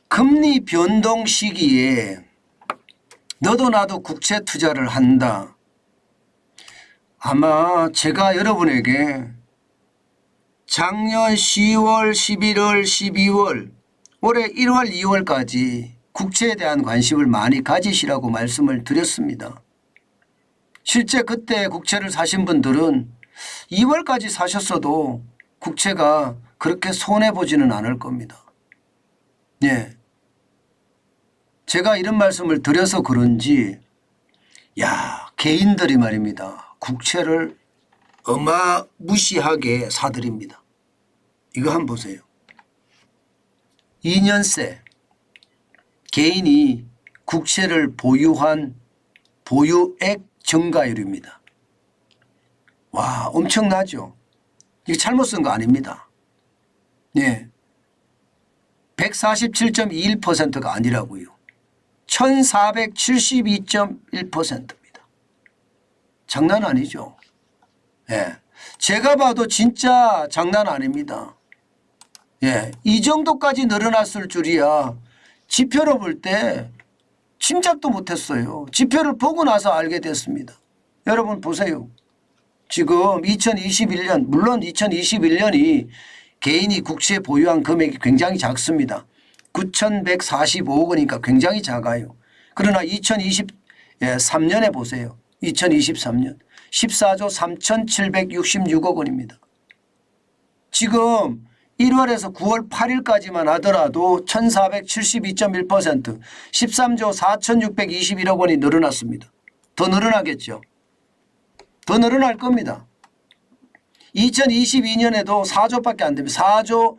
금리 변동 시기에 너도 나도 국채 투자를 한다. 아마 제가 여러분에게 작년 10월, 11월, 12월, 올해 1월, 2월까지 국채에 대한 관심을 많이 가지시라고 말씀을 드렸습니다. 실제 그때 국채를 사신 분들은 2월까지 사셨어도 국채가 그렇게 손해보지는 않을 겁니다. 예. 제가 이런 말씀을 드려서 그런지 개인들이 말입니다. 국채를 어마무시하게 사들입니다. 이거 한번 보세요. 2년새 개인이 국채를 보유한 보유액 증가율입니다. 와, 엄청나죠? 이거 잘못 쓴 거 아닙니다. 네. 147.21%가 아니라고요. 1472.1%입니다. 장난 아니죠. 예. 제가 봐도 진짜 장난 아닙니다. 예. 이 정도까지 늘어났을 줄이야 지표로 볼 때 짐작도 못했어요. 지표를 보고 나서 알게 됐습니다. 여러분 보세요. 지금 2021년 물론 2021년이 개인이 국채 보유한 금액이 굉장히 작습니다. 9,145억 원이니까 굉장히 작아요. 그러나 2023년에 보세요. 2023년 14조 3,766억 원입니다. 지금 1월에서 9월 8일까지만 하더라도 1472.1% 13조 4,621억 원이 늘어났습니다. 더 늘어나겠죠. 더 늘어날 겁니다. 2022년에도 4조밖에 안 됩니다. 4조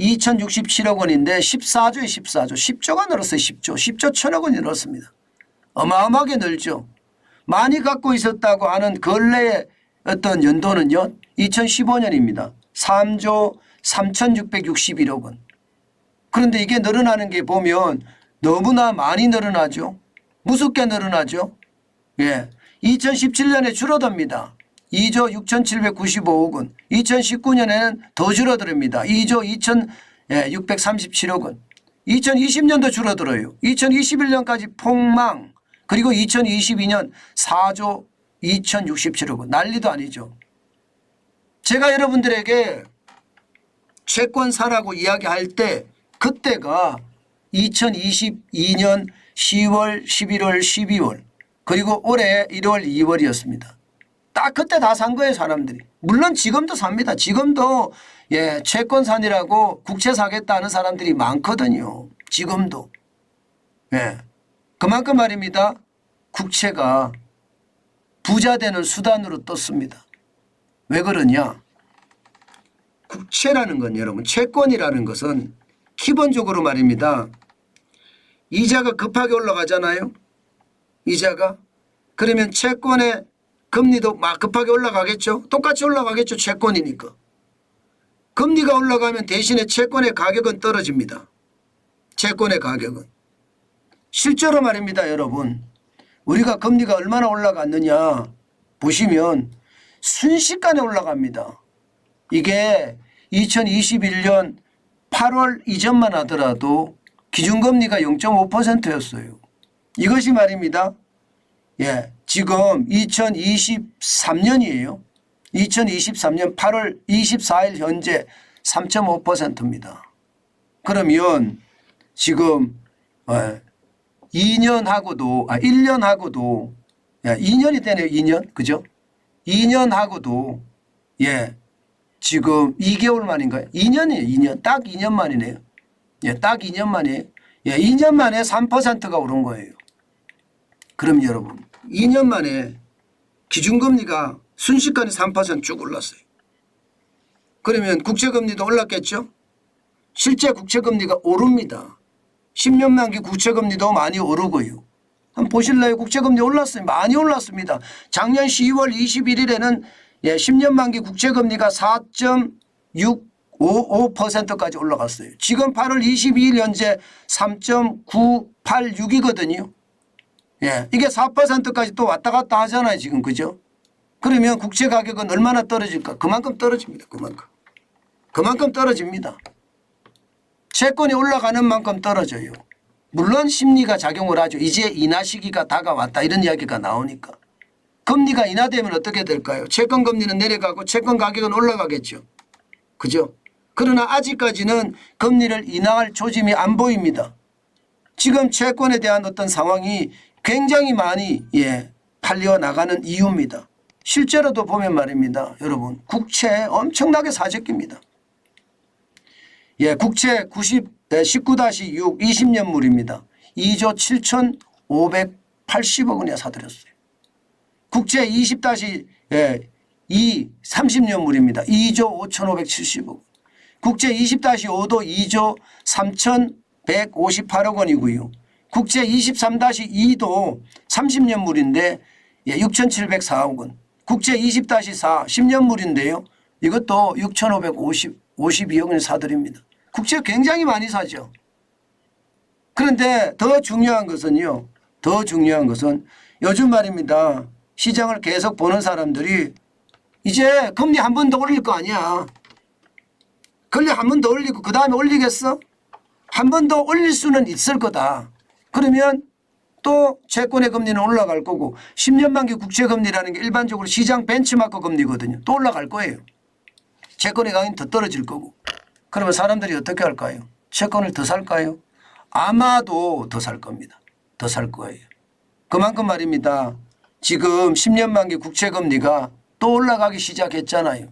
2,067억 원인데 14조에 14조 10조가 늘었어요. 10조 1,000억 원이 늘었습니다. 어마어마하게 늘죠. 많이 갖고 있었다고 하는 근래의 어떤 연도는요. 2015년입니다. 3조 3,661억 원. 그런데 이게 늘어나는 게 보면 너무나 많이 늘어나죠. 무섭게 늘어나죠. 예. 2017년에 줄어듭니다. 2조 6,795억 원. 2019년에는 더 줄어듭니다. 2조 2,637억 원. 2020년도 줄어들어요. 2021년까지 폭망. 그리고 2022년 4조 2,067억 원. 난리도 아니죠. 제가 여러분들에게 채권 사라고 이야기할 때 그때가 2022년 10월, 11월, 12월 그리고 올해 1월, 2월이었습니다. 딱 그때 다 산 거예요, 사람들이. 물론 지금도 삽니다. 지금도 채권 사느라고 국채 사겠다는 사람들이 많거든요. 지금도. 그만큼 말입니다. 국채가 부자 되는 수단으로 떴습니다. 왜 그러냐? 국채라는 건 여러분 채권이라는 것은 기본적으로 말입니다. 이자가 급하게 올라가잖아요. 이자가. 그러면 채권의 금리도 막 급하게 올라가겠죠. 똑같이 올라가겠죠. 채권이니까. 금리가 올라가면 대신에 채권의 가격은 떨어집니다. 채권의 가격은. 실제로 말입니다. 여러분. 우리가 금리가 얼마나 올라갔느냐 보시면 순식간에 올라갑니다. 이게 2021년 8월 이전만 하더라도 기준금리가 0.5%였어요. 이것이 말입니다. 지금 2023년이에요. 2023년 8월 24일 현재 3.5%입니다. 그러면 지금 2년하고도 1년하고도 2년이 되네요. 2년 그죠? 2년하고도 지금 2개월 만인가요? 2년이에요. 2년. 딱 2년 만이네요. 딱 2년 만이에요. 2년 만에 3%가 오른 거예요. 그럼 여러분 2년 만에 기준금리가 순식간에 3%쭉 올랐어요. 그러면 국채금리도 올랐겠죠? 실제 국채금리가 오릅니다. 10년 만기 국채금리도 많이 오르고요. 한번 보실래요? 국채금리 올랐어요. 많이 올랐습니다. 작년 12월 21일에는 10년 만기 국채금리가 4.655%까지 올라갔어요. 지금 8월 22일 현재 3.986이거든요. 이게 4%까지 또 왔다 갔다 하잖아요. 지금 그죠? 그러면 국채 가격은 얼마나 떨어질까? 그만큼 떨어집니다. 그만큼 떨어집니다. 채권이 올라가는 만큼 떨어져요. 물론 심리가 작용을 하죠. 이제 인하 시기가 다가왔다 이런 이야기가 나오니까. 금리가 인하되면 어떻게 될까요? 채권 금리는 내려가고 채권 가격은 올라가겠죠. 그죠? 그러나 아직까지는 금리를 인하할 조짐이 안 보입니다. 지금 채권에 대한 어떤 상황이 굉장히 많이 팔려 나가는 이유입니다. 실제로도 보면 말입니다. 여러분 국채 엄청나게 사재기입니다. 국채 19-6 20년물입니다. 2조 7,580억 원이나 사들였어요. 국채 20-2 30년물입니다. 2조 5,570억 원. 국채 20-5도 2조 3,158억 원이고요. 국채 23-2도 30년물인데 6,704억 원. 국채 20-4 10년물인데요. 이것도 6,552억 원 사들입니다. 국채 굉장히 많이 사죠. 그런데 더 중요한 것은요. 더 중요한 것은 요즘 말입니다. 시장을 계속 보는 사람들이 이제 금리 한 번 더 올릴 거 아니야. 금리 한 번 더 올리고 그 다음에 올리겠어? 한 번 더 올릴 수는 있을 거다. 그러면 또 채권의 금리는 올라갈 거고 10년 만기 국채 금리라는 게 일반적으로 시장 벤치마크 금리거든요. 또 올라갈 거예요. 채권의 가격이 더 떨어질 거고. 그러면 사람들이 어떻게 할까요? 채권을 더 살까요? 아마도 더 살 겁니다. 더 살 거예요. 그만큼 말입니다. 지금 10년 만기 국채 금리가 또 올라가기 시작했잖아요.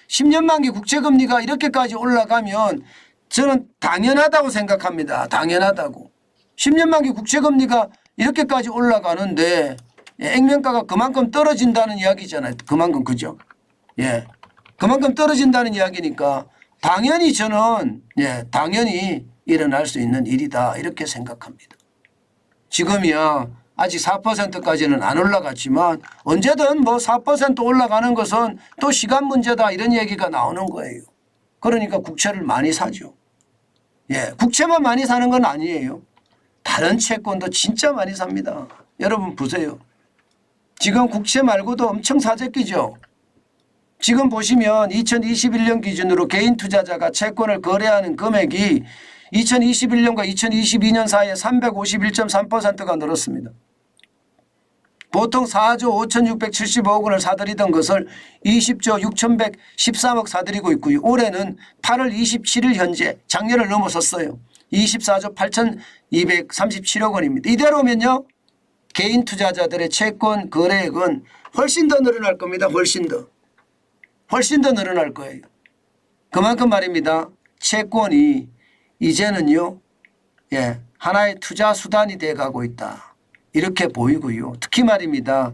10년 만기 국채 금리가 이렇게까지 올라가면 저는 당연하다고 생각합니다. 당연하다고. 10년 만기 국채 금리가 이렇게까지 올라가는데 액면가가 그만큼 떨어진다는 이야기잖아요. 그만큼 그죠? 그만큼 떨어진다는 이야기니까 당연히 저는 당연히 일어날 수 있는 일이다 이렇게 생각합니다. 지금이야 아직 4%까지는 안 올라갔지만 언제든 뭐 4% 올라가는 것은 또 시간 문제다 이런 얘기가 나오는 거예요. 그러니까 국채를 많이 사죠. 국채만 많이 사는 건 아니에요. 다른 채권도 진짜 많이 삽니다. 여러분 보세요. 지금 국채 말고도 엄청 사재기죠. 지금 보시면 2021년 기준으로 개인 투자자가 채권을 거래하는 금액이 2021년과 2022년 사이에 351.3%가 늘었습니다. 보통 4조 5,675억 원을 사들이던 것을 20조 6,113억 사들이고 있고요. 올해는 8월 27일 현재 작년을 넘어섰어요. 24조 8,237억 원입니다. 이대로면요. 개인 투자자들의 채권 거래액은 훨씬 더 늘어날 겁니다. 훨씬 더 늘어날 거예요. 그만큼 말입니다. 채권이 이제는요. 하나의 투자 수단이 돼가고 있다. 이렇게 보이고요. 특히 말입니다.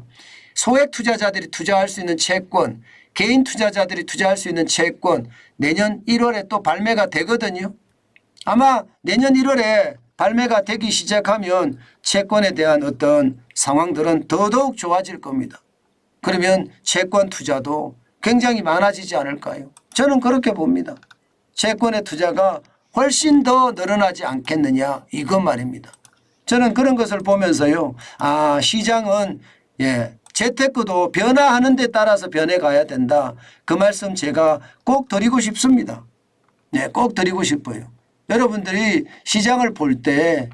소액 투자자들이 투자할 수 있는 채권, 개인 투자자들이 투자할 수 있는 채권 내년 1월에 또 발매가 되거든요. 아마 내년 1월에 발매가 되기 시작하면 채권에 대한 어떤 상황들은 더더욱 좋아질 겁니다. 그러면 채권 투자도 굉장히 많아지지 않을까요? 저는 그렇게 봅니다. 채권의 투자가 훨씬 더 늘어나지 않겠느냐 이것 말입니다. 저는 그런 것을 보면서요. 시장은 재테크도 변화하는 데 따라서 변해가야 된다. 그 말씀 제가 꼭 드리고 싶습니다. 꼭 드리고 싶어요. 여러분들이 시장을 볼 때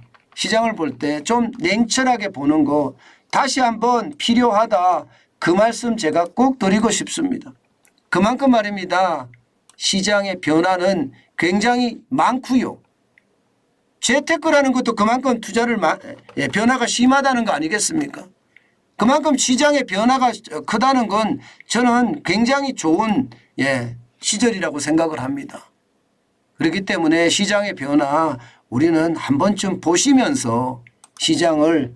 좀 냉철하게 보는 거 다시 한번 필요하다. 그 말씀 제가 꼭 드리고 싶습니다. 그만큼 말입니다. 시장의 변화는 굉장히 많고요. 재테크라는 것도 그만큼 투자를 변화가 심하다는 거 아니겠습니까? 그만큼 시장의 변화가 크다는 건 저는 굉장히 좋은 시절이라고 생각을 합니다. 그렇기 때문에 시장의 변화 우리는 한 번쯤 보시면서 시장을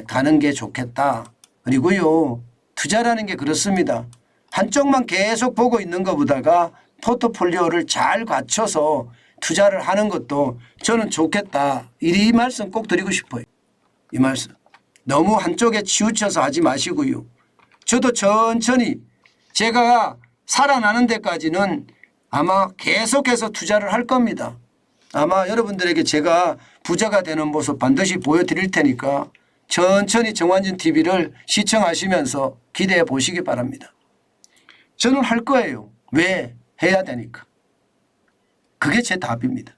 가는 게 좋겠다. 그리고요. 투자라는 게 그렇습니다. 한쪽만 계속 보고 있는 것보다가 포트폴리오를 잘 갖춰서 투자를 하는 것도 저는 좋겠다. 이 말씀 꼭 드리고 싶어요. 이 말씀. 너무 한쪽에 치우쳐서 하지 마시고요. 저도 천천히 제가 살아나는 데까지는 아마 계속해서 투자를 할 겁니다. 아마 여러분들에게 제가 부자가 되는 모습 반드시 보여드릴 테니까 천천히 정환준 TV를 시청하시면서 기대해 보시기 바랍니다. 저는 할 거예요. 왜? 해야 되니까. 그게 제 답입니다.